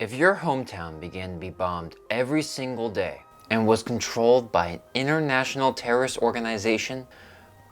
If your hometown began to be bombed every single day and was controlled by an international terrorist organization,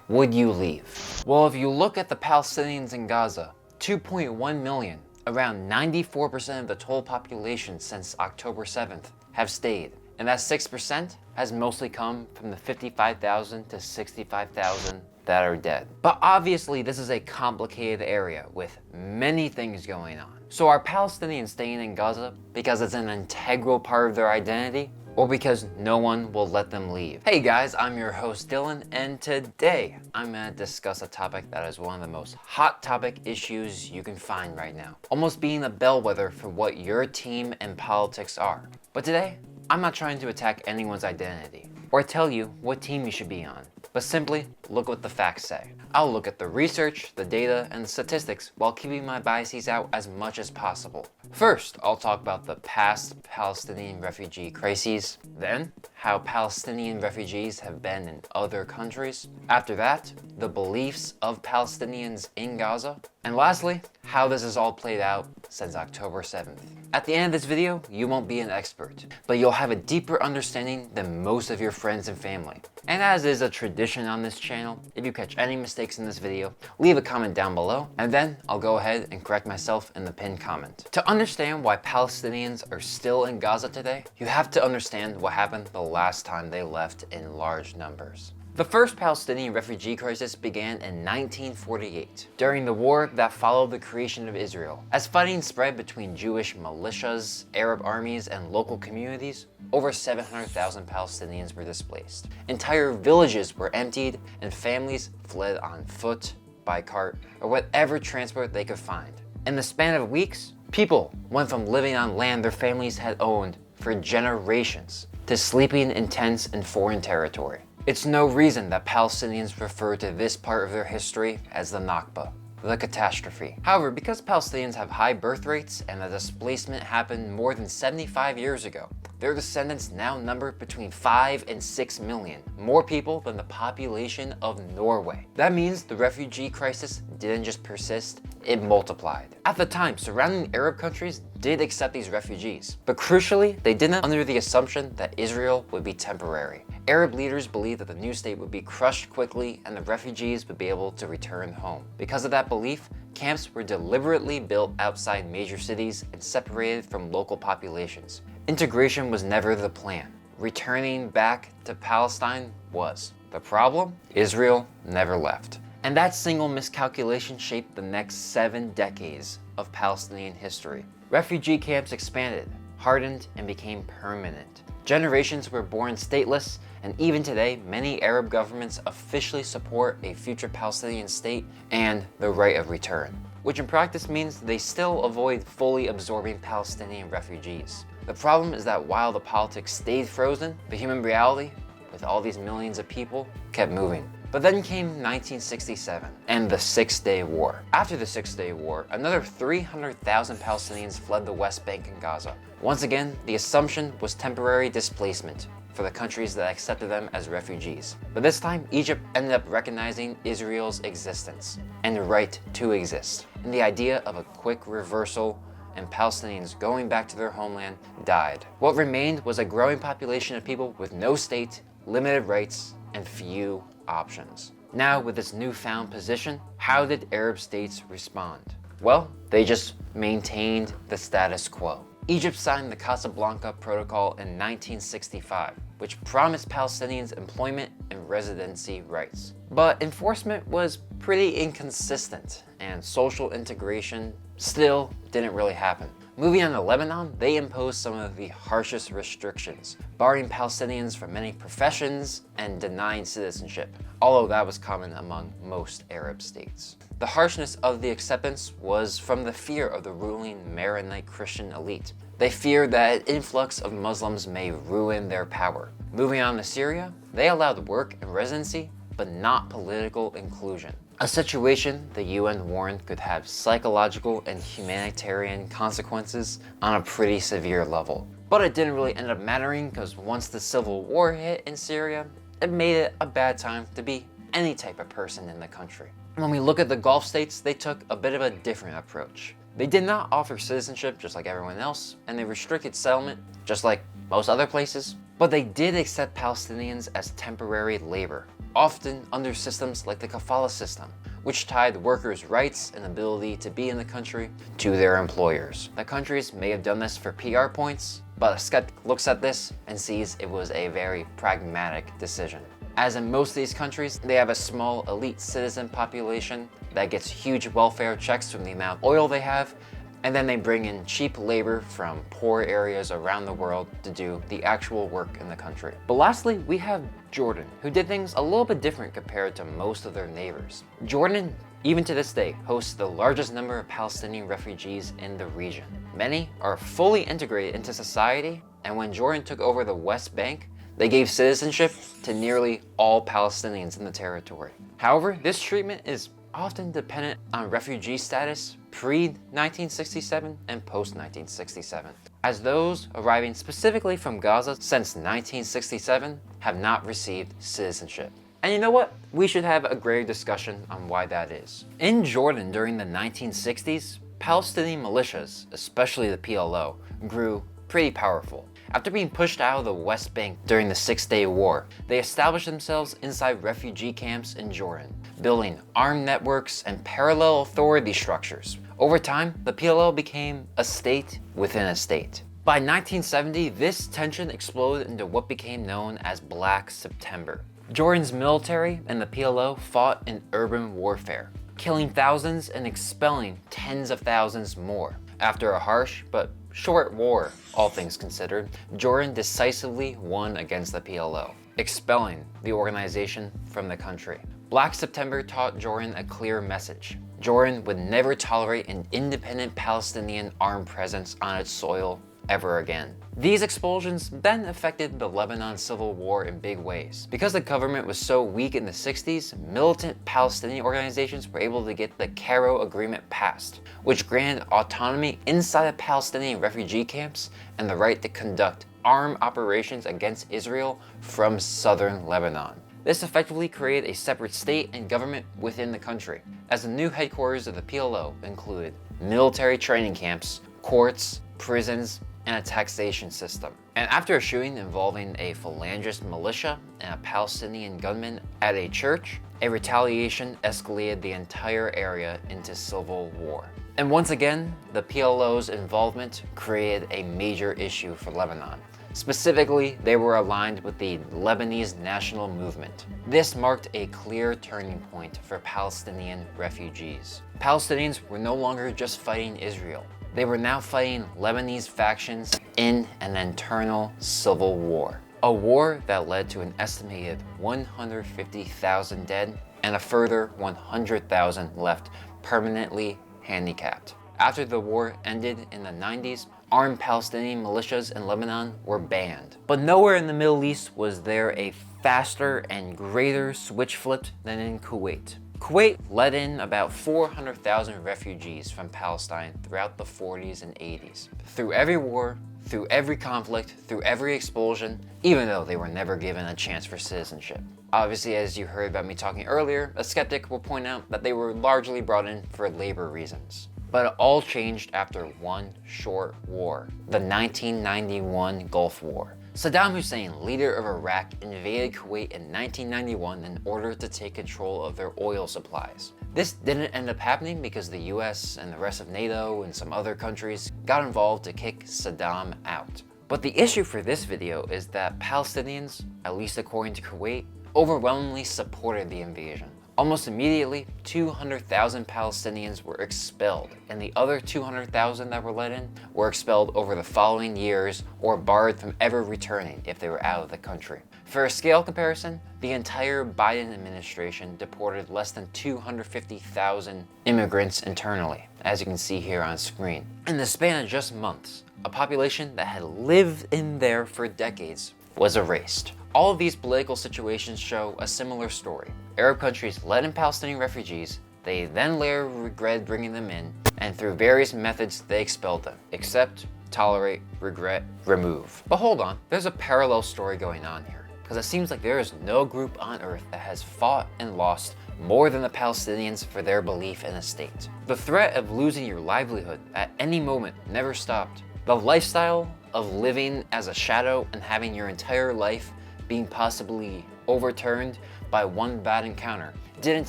would you leave? Well, if you look at the Palestinians in Gaza, 2.1 million, around 94% of the total population since October 7th, have stayed. And that 6% has mostly come from the 55,000 to 65,000 that are dead. But obviously this is a complicated area with many things going on. So are Palestinians staying in Gaza because it's an integral part of their identity, or because no one will let them leave? Hey guys, I'm your host Dylan, and today I'm gonna discuss a topic that is one of the most hot topic issues you can find right now, almost being a bellwether for what your team and politics are. But today, I'm not trying to attack anyone's identity or tell you what team you should be on, but simply look what the facts say. I'll look at the research, the data, and the statistics while keeping my biases out as much as possible. First, I'll talk about the past Palestinian refugee crises, then how Palestinian refugees have been in other countries. After that, the beliefs of Palestinians in Gaza, and lastly, how this has all played out since October 7th. At the end of this video, you won't be an expert, but you'll have a deeper understanding than most of your friends and family. And as is a tradition on this channel, if you catch any mistakes in this video, leave a comment down below, and then I'll go ahead and correct myself in the pinned comment. To understand why Palestinians are still in Gaza today, you have to understand what happened the last time they left in large numbers. The first Palestinian refugee crisis began in 1948, during the war that followed the creation of Israel. As fighting spread between Jewish militias, Arab armies, and local communities, over 700,000 Palestinians were displaced. Entire villages were emptied, and families fled on foot, by cart, or whatever transport they could find. In the span of weeks, people went from living on land their families had owned for generations to sleeping in tents in foreign territory. It's no reason that Palestinians refer to this part of their history as the Nakba, the catastrophe. However, because Palestinians have high birth rates and the displacement happened more than 75 years ago, their descendants now number between 5 and 6 million, more people than the population of Norway. That means the refugee crisis didn't just persist, it multiplied. At the time, surrounding Arab countries did accept these refugees, but crucially, they didn't under the assumption that Israel would be temporary. Arab leaders believed that the new state would be crushed quickly and the refugees would be able to return home. Because of that belief, camps were deliberately built outside major cities and separated from local populations. Integration was never the plan. Returning back to Palestine was. The problem? Israel never left. And that single miscalculation shaped the next 7 decades of Palestinian history. Refugee camps expanded, hardened, and became permanent. Generations were born stateless, and even today, many Arab governments officially support a future Palestinian state and the right of return, which in practice means they still avoid fully absorbing Palestinian refugees. The problem is that while the politics stayed frozen, the human reality, with all these millions of people, kept moving. But then came 1967 and the Six-Day War. After the Six-Day War, another 300,000 Palestinians fled the West Bank and Gaza. Once again, the assumption was temporary displacement for the countries that accepted them as refugees. But this time, Egypt ended up recognizing Israel's existence and the right to exist. And the idea of a quick reversal and Palestinians going back to their homeland died. What remained was a growing population of people with no state, limited rights, and few options. Now, with this newfound position, how did Arab states respond? Well, they just maintained the status quo. Egypt signed the Casablanca Protocol in 1965, which promised Palestinians employment and residency rights. But enforcement was pretty inconsistent, and social integration still didn't really happen. Moving on to Lebanon, they imposed some of the harshest restrictions, barring Palestinians from many professions and denying citizenship, although that was common among most Arab states. The harshness of the acceptance was from the fear of the ruling Maronite Christian elite. They feared that an influx of Muslims may ruin their power. Moving on to Syria, they allowed work and residency, but not political inclusion. A situation the UN warned could have psychological and humanitarian consequences on a pretty severe level. But it didn't really end up mattering because once the civil war hit in Syria, it made it a bad time to be any type of person in the country. When we look at the Gulf states, they took a bit of a different approach. They did not offer citizenship just like everyone else, and they restricted settlement just like most other places. But they did accept Palestinians as temporary labor, often under systems like the kafala system, which tied workers' rights and ability to be in the country to their employers. The countries may have done this for PR points, but a skeptic looks at this and sees it was a very pragmatic decision. As in most of these countries, they have a small elite citizen population that gets huge welfare checks from the amount of oil they have, and then they bring in cheap labor from poor areas around the world to do the actual work in the country. But lastly, we have Jordan, who did things a little bit different compared to most of their neighbors. Jordan, even to this day, hosts the largest number of Palestinian refugees in the region. Many are fully integrated into society, and when Jordan took over the West Bank, they gave citizenship to nearly all Palestinians in the territory. However, this treatment is often dependent on refugee status pre-1967 and post-1967, as those arriving specifically from Gaza since 1967 have not received citizenship. And you know what? We should have a greater discussion on why that is. In Jordan during the 1960s, Palestinian militias, especially the PLO, grew pretty powerful. After being pushed out of the West Bank during the Six-Day War, they established themselves inside refugee camps in Jordan, building armed networks and parallel authority structures. Over time, the PLO became a state within a state. By 1970, this tension exploded into what became known as Black September. Jordan's military and the PLO fought in urban warfare, killing thousands and expelling tens of thousands more. After a harsh but short war, all things considered, Jordan decisively won against the PLO, expelling the organization from the country. Black September taught Jordan a clear message. Jordan would never tolerate an independent Palestinian armed presence on its soil ever again. These expulsions then affected the Lebanon civil war in big ways. Because the government was so weak in the 60s, militant Palestinian organizations were able to get the Cairo Agreement passed, which granted autonomy inside of Palestinian refugee camps and the right to conduct armed operations against Israel from southern Lebanon. This effectively created a separate state and government within the country, as the new headquarters of the PLO included military training camps, courts, prisons, and a taxation system. And after a shooting involving a phalangist militia and a Palestinian gunman at a church, a retaliation escalated the entire area into civil war. And once again, the PLO's involvement created a major issue for Lebanon. Specifically, they were aligned with the Lebanese national movement. This marked a clear turning point for Palestinian refugees. Palestinians were no longer just fighting Israel. They were now fighting Lebanese factions in an internal civil war. A war that led to an estimated 150,000 dead and a further 100,000 left permanently handicapped. After the war ended in the 90s, armed Palestinian militias in Lebanon were banned. But nowhere in the Middle East was there a faster and greater switch flipped than in Kuwait. Kuwait let in about 400,000 refugees from Palestine throughout the 40s and 80s. Through every war, through every conflict, through every expulsion, even though they were never given a chance for citizenship. Obviously, as you heard about me talking earlier, a skeptic will point out that they were largely brought in for labor reasons. But it all changed after one short war, the 1991 Gulf War. Saddam Hussein, leader of Iraq, invaded Kuwait in 1991 in order to take control of their oil supplies. This didn't end up happening because the US and the rest of NATO and some other countries got involved to kick Saddam out. But the issue for this video is that Palestinians, at least according to Kuwait, overwhelmingly supported the invasion. Almost immediately, 200,000 Palestinians were expelled, and the other 200,000 that were let in were expelled over the following years or barred from ever returning if they were out of the country. For a scale comparison, the entire Biden administration deported less than 250,000 immigrants internally, as you can see here on screen. In the span of just months, a population that had lived in there for decades was erased. All of these political situations show a similar story. Arab countries let in Palestinian refugees, they then later regretted bringing them in, and through various methods they expelled them. Accept, tolerate, regret, remove. But hold on, there's a parallel story going on here, because it seems like there is no group on earth that has fought and lost more than the Palestinians for their belief in a state. The threat of losing your livelihood at any moment never stopped. The lifestyle of living as a shadow and having your entire life being possibly overturned by one bad encounter didn't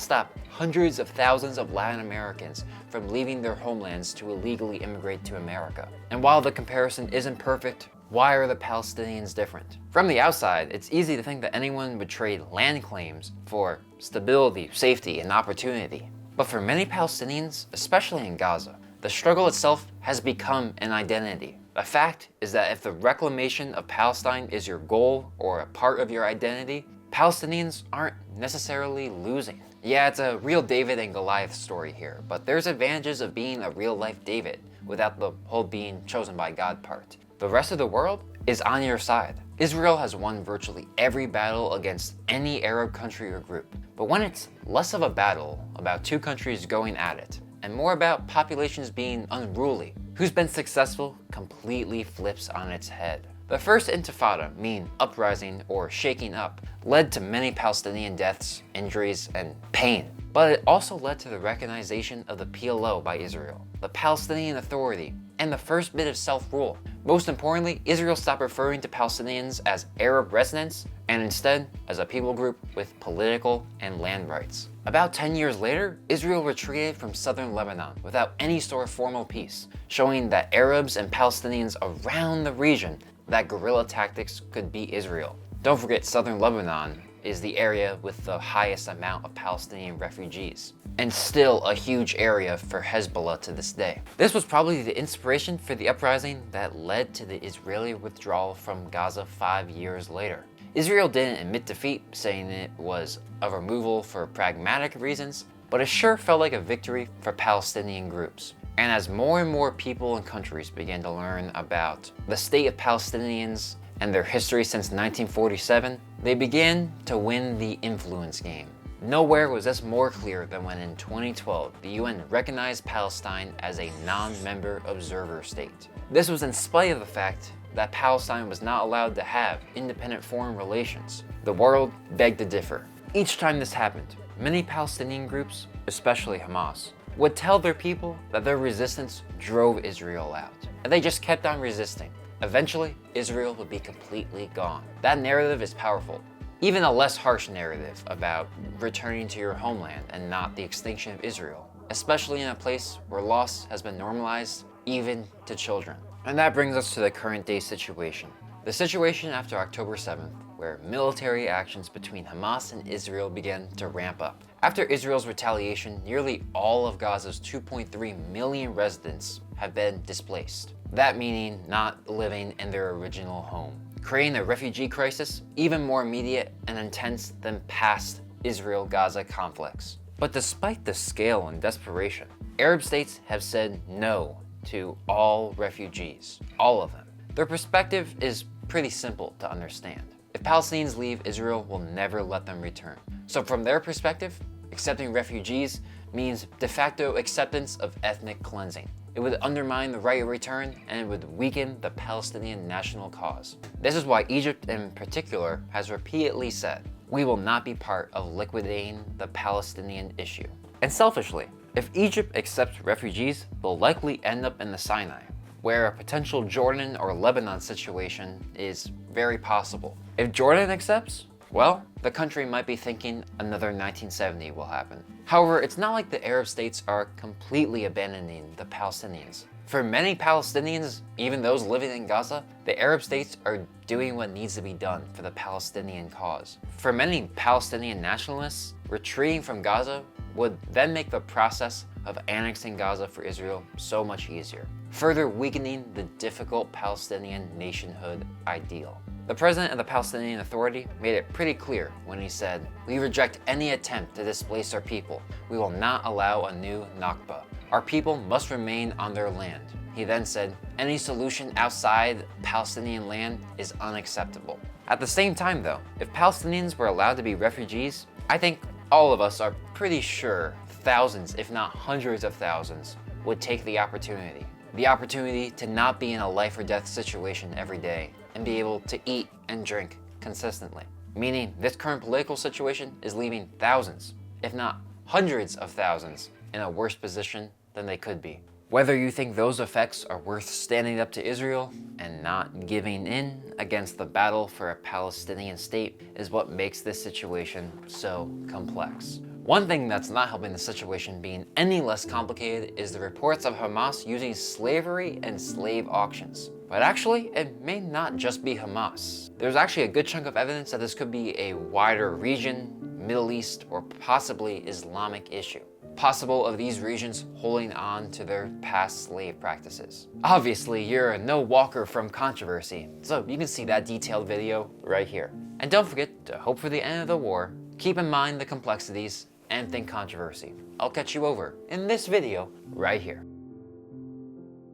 stop hundreds of thousands of Latin Americans from leaving their homelands to illegally immigrate to America. And while the comparison isn't perfect, why are the Palestinians different? From the outside, it's easy to think that anyone would trade land claims for stability, safety, and opportunity. But for many Palestinians, especially in Gaza, the struggle itself has become an identity. A fact is that if the reclamation of Palestine is your goal or a part of your identity, Palestinians aren't necessarily losing. Yeah, it's a real David and Goliath story here, but there's advantages of being a real-life David without the whole being chosen by God part. The rest of the world is on your side. Israel has won virtually every battle against any Arab country or group. But when it's less of a battle about two countries going at it, and more about populations being unruly, who's been successful completely flips on its head. The first Intifada, meaning uprising or shaking up, led to many Palestinian deaths, injuries, and pain. But it also led to the recognition of the PLO by Israel, the Palestinian Authority, and the first bit of self-rule. Most importantly, Israel stopped referring to Palestinians as Arab residents and instead as a people group with political and land rights. About 10 years later, Israel retreated from southern Lebanon without any sort of formal peace, showing that Arabs and Palestinians around the region that guerrilla tactics could beat Israel. Don't forget, southern Lebanon is the area with the highest amount of Palestinian refugees, and still a huge area for Hezbollah to this day. This was probably the inspiration for the uprising that led to the Israeli withdrawal from Gaza 5 years later. Israel didn't admit defeat, saying it was a removal for pragmatic reasons, but it sure felt like a victory for Palestinian groups. And as more and more people and countries began to learn about the state of Palestinians and their history since 1947, they began to win the influence game. Nowhere was this more clear than when in 2012, the UN recognized Palestine as a non-member observer state. This was in spite of the fact that Palestine was not allowed to have independent foreign relations. The world begged to differ. Each time this happened, many Palestinian groups, especially Hamas, would tell their people that their resistance drove Israel out, and they just kept on resisting. Eventually, Israel would be completely gone. That narrative is powerful. Even a less harsh narrative about returning to your homeland and not the extinction of Israel, especially in a place where loss has been normalized even to children. And that brings us to the current day situation. The situation after October 7th, where military actions between Hamas and Israel began to ramp up. After Israel's retaliation, nearly all of Gaza's 2.3 million residents have been displaced. That meaning not living in their original home, creating a refugee crisis even more immediate and intense than past Israel-Gaza conflicts. But despite the scale and desperation, Arab states have said no to all refugees, all of them. Their perspective is pretty simple to understand. If Palestinians leave, Israel will never let them return. So from their perspective, accepting refugees means de facto acceptance of ethnic cleansing. It would undermine the right of return and it would weaken the Palestinian national cause. This is why Egypt in particular has repeatedly said, we will not be part of liquidating the Palestinian issue. And selfishly, if Egypt accepts refugees, they'll likely end up in the Sinai, where a potential Jordan or Lebanon situation is very possible. If Jordan accepts, well, the country might be thinking another 1970 will happen. However, it's not like the Arab states are completely abandoning the Palestinians. For many Palestinians, even those living in Gaza, the Arab states are doing what needs to be done for the Palestinian cause. For many Palestinian nationalists, retreating from Gaza would then make the process of annexing Gaza for Israel so much easier, further weakening the difficult Palestinian nationhood ideal. The president of the Palestinian Authority made it pretty clear when he said, "We reject any attempt to displace our people. We will not allow a new Nakba. Our people must remain on their land." He then said, "Any solution outside Palestinian land is unacceptable." At the same time though, if Palestinians were allowed to be refugees, I think all of us are pretty sure thousands, if not hundreds of thousands, would take the opportunity. The opportunity to not be in a life or death situation every day and be able to eat and drink consistently. Meaning this current political situation is leaving thousands, if not hundreds of thousands, in a worse position than they could be. Whether you think those effects are worth standing up to Israel and not giving in against the battle for a Palestinian state is what makes this situation so complex. One thing that's not helping the situation being any less complicated is the reports of Hamas using slavery and slave auctions. But actually, it may not just be Hamas. There's actually a good chunk of evidence that this could be a wider region, Middle East, or possibly Islamic issue. Possible of these regions holding on to their past slave practices. Obviously, you're no walker from controversy, so you can see that detailed video right here. And don't forget to hope for the end of the war, keep in mind the complexities, and think controversy. I'll catch you over in this video right here.